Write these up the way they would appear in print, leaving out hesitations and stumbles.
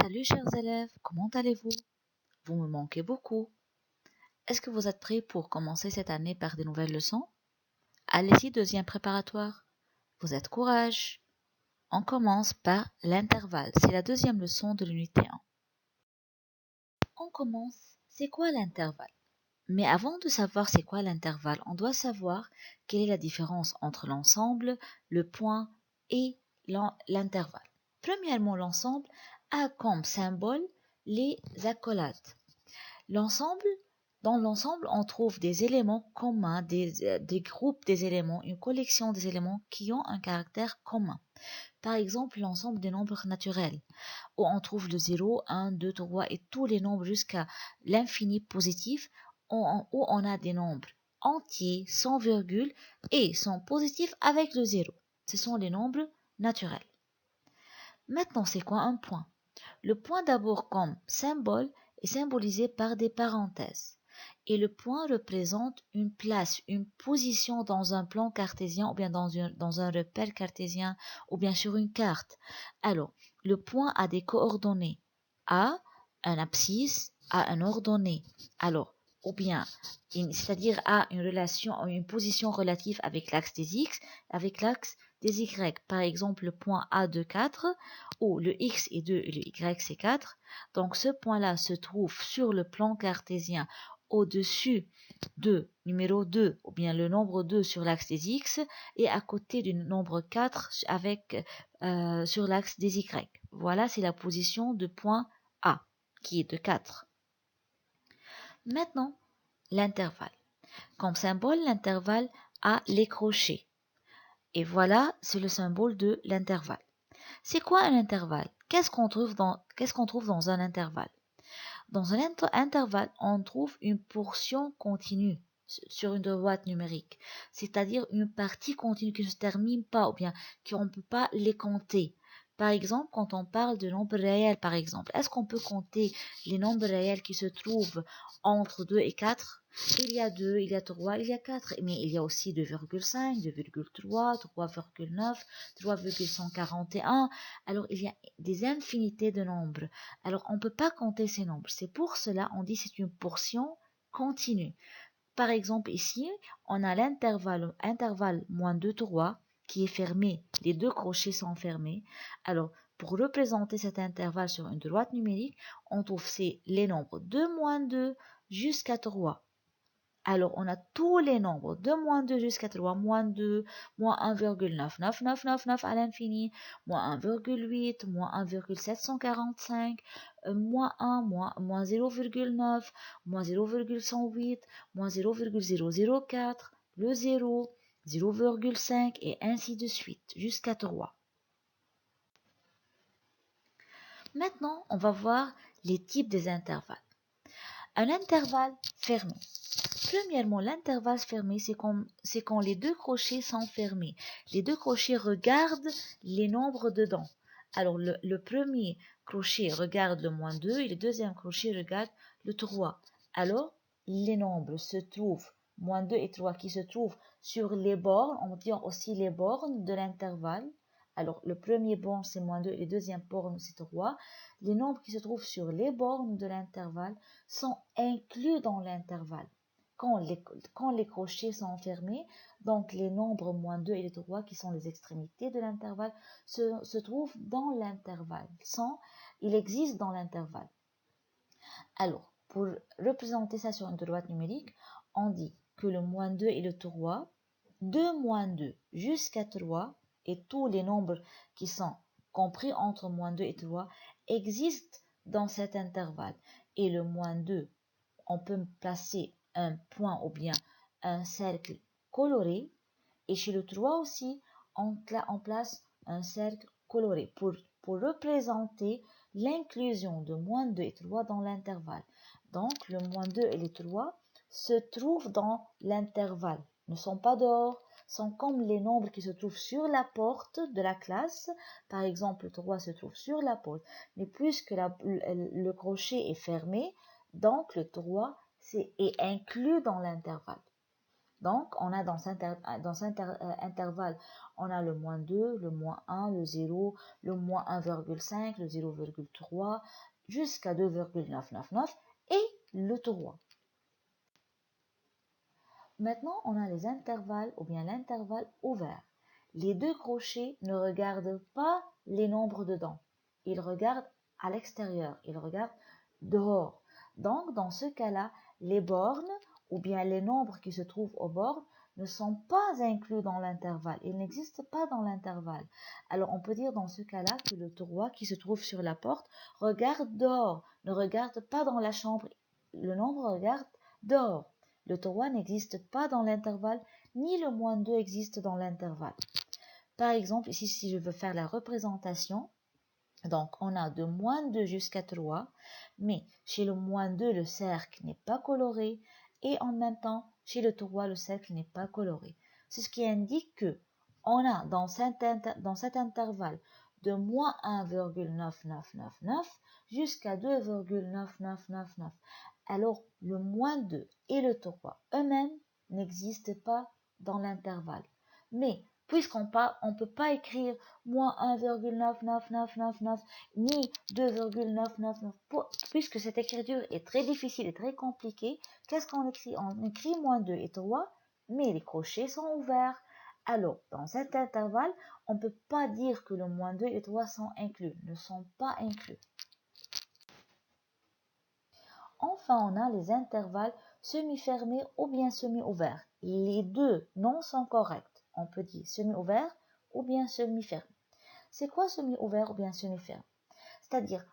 Salut chers élèves, comment allez-vous? Vous me manquez beaucoup. Est-ce que vous êtes prêts pour commencer cette année par des nouvelles leçons? Allez-y, deuxième préparatoire. Vous êtes courage. On commence par l'intervalle. C'est la deuxième leçon de l'unité 1. On commence. C'est quoi l'intervalle? Mais avant de savoir c'est quoi l'intervalle, on doit savoir quelle est la différence entre l'ensemble, le point et l'intervalle. Premièrement, l'ensemble a comme symbole les accolades. Dans l'ensemble, on trouve des éléments communs, des groupes des éléments, une collection des éléments qui ont un caractère commun. Par exemple, l'ensemble des nombres naturels, où on trouve le 0, 1, 2, 3 et tous les nombres jusqu'à l'infini positif, où on a des nombres entiers, sans virgule, et sont positifs avec le 0. Ce sont les nombres naturels. Maintenant, c'est quoi un point? Le point d'abord comme symbole est symbolisé par des parenthèses. Et le point représente une place, une position dans un plan cartésien ou bien dans un repère cartésien ou bien sur une carte. Alors, le point a des coordonnées. A, un abscisse, a un ordonnée. Alors, ou bien, c'est-à-dire a une relation, une position relative avec l'axe des X, avec l'axe des Y. Par exemple, le point A de 4, où le X est 2 et le Y c'est 4. Donc, ce point-là se trouve sur le plan cartésien au-dessus de numéro 2 ou bien le nombre 2 sur l'axe des X et à côté du nombre 4 sur l'axe des Y. Voilà, c'est la position de point A qui est de 4. Maintenant, l'intervalle. Comme symbole, l'intervalle a les crochets. Et voilà, c'est le symbole de l'intervalle. C'est quoi un intervalle? Qu'est-ce qu'on trouve dans un intervalle? Dans un intervalle, on trouve une portion continue sur une droite numérique, c'est-à-dire une partie continue qui ne se termine pas ou bien qu'on ne peut pas les compter. Par exemple, quand on parle de nombres réels, par exemple, est-ce qu'on peut compter les nombres réels qui se trouvent entre 2 et 4? Il y a 2, il y a 3, il y a 4, mais il y a aussi 2,5, 2,3, 3,9, 3,141. Alors, il y a des infinités de nombres. Alors, on ne peut pas compter ces nombres. C'est pour cela on dit c'est une portion continue. Par exemple, ici, on a intervalle moins 2, 3 qui est fermé. Les deux crochets sont fermés. Alors, pour représenter cet intervalle sur une droite numérique, on trouve les nombres de moins 2 jusqu'à 3. Alors, on a tous les nombres de moins 2 jusqu'à 3, moins 2, moins 1,99999 à l'infini, moins 1,8, moins 1,745, moins 1, moins 0,9, moins 0,108, moins 0,004, le 0, 0,5 et ainsi de suite jusqu'à 3. Maintenant, on va voir les types des intervalles. Un intervalle fermé. Premièrement, l'intervalle fermé, c'est quand les deux crochets sont fermés. Les deux crochets regardent les nombres dedans. Alors, le premier crochet regarde le moins 2 et le deuxième crochet regarde le 3. Alors, les nombres se trouvent, moins 2 et 3, qui se trouvent sur les bornes, on dit aussi les bornes de l'intervalle. Alors, le premier borne, c'est moins 2 et le deuxième borne, c'est 3. Les nombres qui se trouvent sur les bornes de l'intervalle sont inclus dans l'intervalle. Quand les crochets sont fermés, donc les nombres moins 2 et les 3 qui sont les extrémités de l'intervalle se trouvent dans l'intervalle. Il existe dans l'intervalle. Alors, pour représenter ça sur une droite numérique, on dit que le moins 2 et le 3, de moins 2 jusqu'à 3, et tous les nombres qui sont compris entre moins 2 et 3 existent dans cet intervalle. Et le moins 2, on peut placer un point ou bien un cercle coloré. Et chez le 3 aussi, on place un cercle coloré pour représenter l'inclusion de moins 2 et 3 dans l'intervalle. Donc, le moins 2 et le 3 se trouvent dans l'intervalle, ne sont pas dehors, sont comme les nombres qui se trouvent sur la porte de la classe. Par exemple, le 3 se trouve sur la porte, mais puisque le crochet est fermé, donc le 3 est inclus dans l'intervalle. Donc, on a dans cet intervalle, on a le moins 2, le moins 1, le 0, le moins 1,5, le 0,3, jusqu'à 2,999 et le 3. Maintenant, on a les intervalles ou bien l'intervalle ouvert. Les deux crochets ne regardent pas les nombres dedans. Ils regardent à l'extérieur, ils regardent dehors. Donc, dans ce cas-là, les bornes ou bien les nombres qui se trouvent aux bornes ne sont pas inclus dans l'intervalle. Ils n'existent pas dans l'intervalle. Alors, on peut dire dans ce cas-là que le 3 qui se trouve sur la porte regarde dehors, ne regarde pas dans la chambre. Le nombre regarde dehors. Le 3 n'existe pas dans l'intervalle, ni le moins 2 existe dans l'intervalle. Par exemple, ici, si je veux faire la représentation, donc on a de moins 2 jusqu'à 3, mais chez le moins 2, le cercle n'est pas coloré, et en même temps, chez le 3, le cercle n'est pas coloré. C'est ce qui indique que on a dans cet intervalle de moins 1,9999 jusqu'à 2,9999. Alors, le moins 2 et le 3 eux-mêmes n'existent pas dans l'intervalle. Mais, puisqu'on ne peut pas écrire moins 1,99999 ni 2,999, puisque cette écriture est très difficile et très compliquée, qu'est-ce qu'on écrit? On écrit moins 2 et 3, mais les crochets sont ouverts. Alors, dans cet intervalle, on ne peut pas dire que le moins 2 et 3 sont inclus, ne sont pas inclus. Enfin, on a les intervalles semi-fermés ou bien semi-ouverts. Les deux noms sont corrects. On peut dire semi-ouvert ou bien semi-fermé. C'est quoi semi-ouvert ou bien semi-fermé? C'est-à-dire,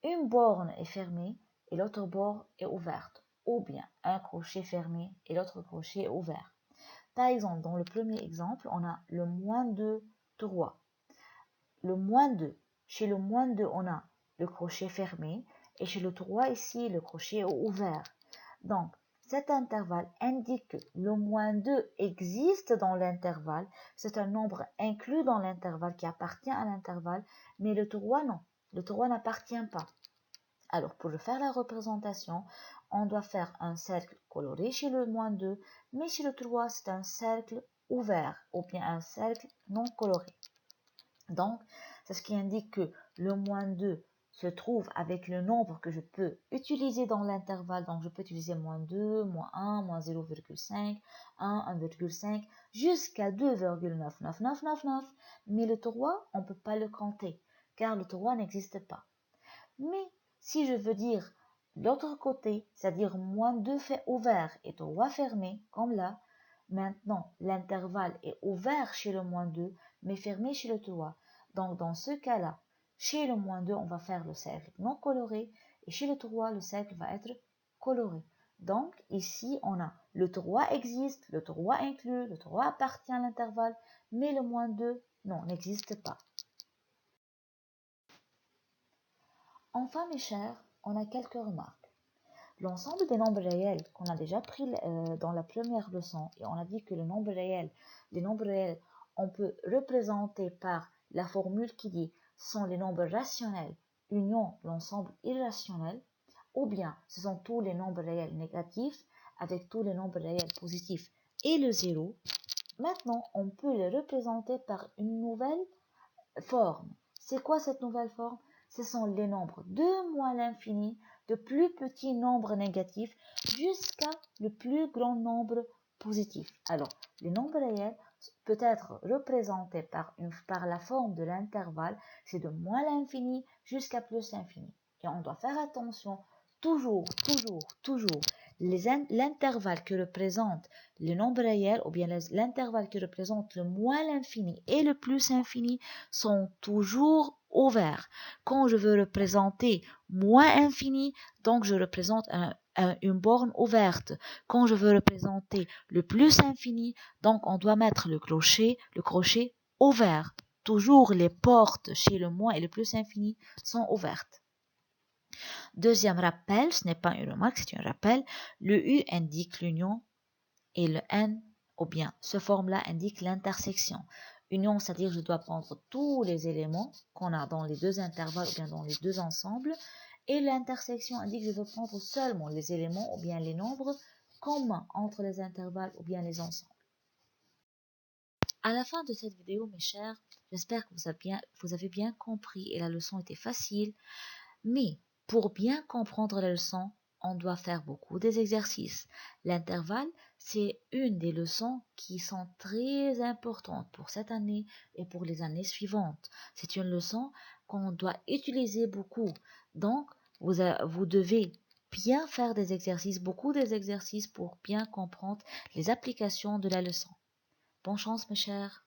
une borne est fermée et l'autre borne est ouverte. Ou bien un crochet fermé et l'autre crochet est ouvert. Par exemple, dans le premier exemple, on a le moins 2, 3. Le moins 2. Chez le moins 2, on a le crochet fermé et chez le 3 ici, le crochet est ouvert. Donc, cet intervalle indique que le moins 2 existe dans l'intervalle. C'est un nombre inclus dans l'intervalle qui appartient à l'intervalle, mais le 3 non. Le 3 n'appartient pas. Alors, pour faire la représentation, on doit faire un cercle coloré chez le moins 2, mais chez le 3, c'est un cercle ouvert ou bien un cercle non coloré. Donc, c'est ce qui indique que le moins 2 se trouve avec le nombre que je peux utiliser dans l'intervalle. Donc, je peux utiliser moins 2, moins 1, moins 0,5, 1, 1,5, jusqu'à 2,99999. Mais le 3, on ne peut pas le compter, car le 3 n'existe pas. Mais si je veux dire l'autre côté, c'est-à-dire moins 2 fait ouvert et 3 fermé, comme là, maintenant l'intervalle est ouvert chez le moins 2, mais fermé chez le 3. Donc dans ce cas-là, chez le moins 2, on va faire le cercle non coloré, et chez le 3, le cercle va être coloré. Donc ici, on a le 3 existe, le 3 inclut, le 3 appartient à l'intervalle, mais le moins 2, non, n'existe pas. Enfin, mes chers, on a quelques remarques. L'ensemble des nombres réels qu'on a déjà pris dans la première leçon, et on a dit que les nombres réels, on peut représenter par la formule qui dit sont les nombres rationnels union l'ensemble irrationnel, ou bien ce sont tous les nombres réels négatifs avec tous les nombres réels positifs et le zéro. Maintenant, on peut les représenter par une nouvelle forme. C'est quoi cette nouvelle forme? Ce sont les nombres de moins l'infini, de plus petits nombres négatifs jusqu'à le plus grand nombre positif. Alors, le nombre réel peut être représenté par la forme de l'intervalle, c'est de moins l'infini jusqu'à plus l'infini. Et on doit faire attention, toujours, l'intervalle que représente le nombre réel ou bien l'intervalle qui représente le moins l'infini et le plus infini sont toujours ouverts. Quand je veux représenter moins infini, donc je représente une borne ouverte. Quand je veux représenter le plus infini, donc on doit mettre le crochet ouvert. Toujours les portes chez le moins et le plus infini sont ouvertes. Deuxième rappel, ce n'est pas une remarque, c'est un rappel. Le U indique l'union et le N, ou bien ce forme-là indique l'intersection. Union, c'est-à-dire je dois prendre tous les éléments qu'on a dans les deux intervalles ou bien dans les deux ensembles. Et l'intersection indique que je veux prendre seulement les éléments ou bien les nombres commun entre les intervalles ou bien les ensembles. À la fin de cette vidéo, mes chers, j'espère que vous avez bien compris et la leçon était facile. Mais pour bien comprendre la leçon, on doit faire beaucoup d'exercices. L'intervalle, c'est une des leçons qui sont très importantes pour cette année et pour les années suivantes. C'est une leçon qu'on doit utiliser beaucoup. Donc, vous devez bien faire des exercices, beaucoup d'exercices pour bien comprendre les applications de la leçon. Bonne chance, mes chers.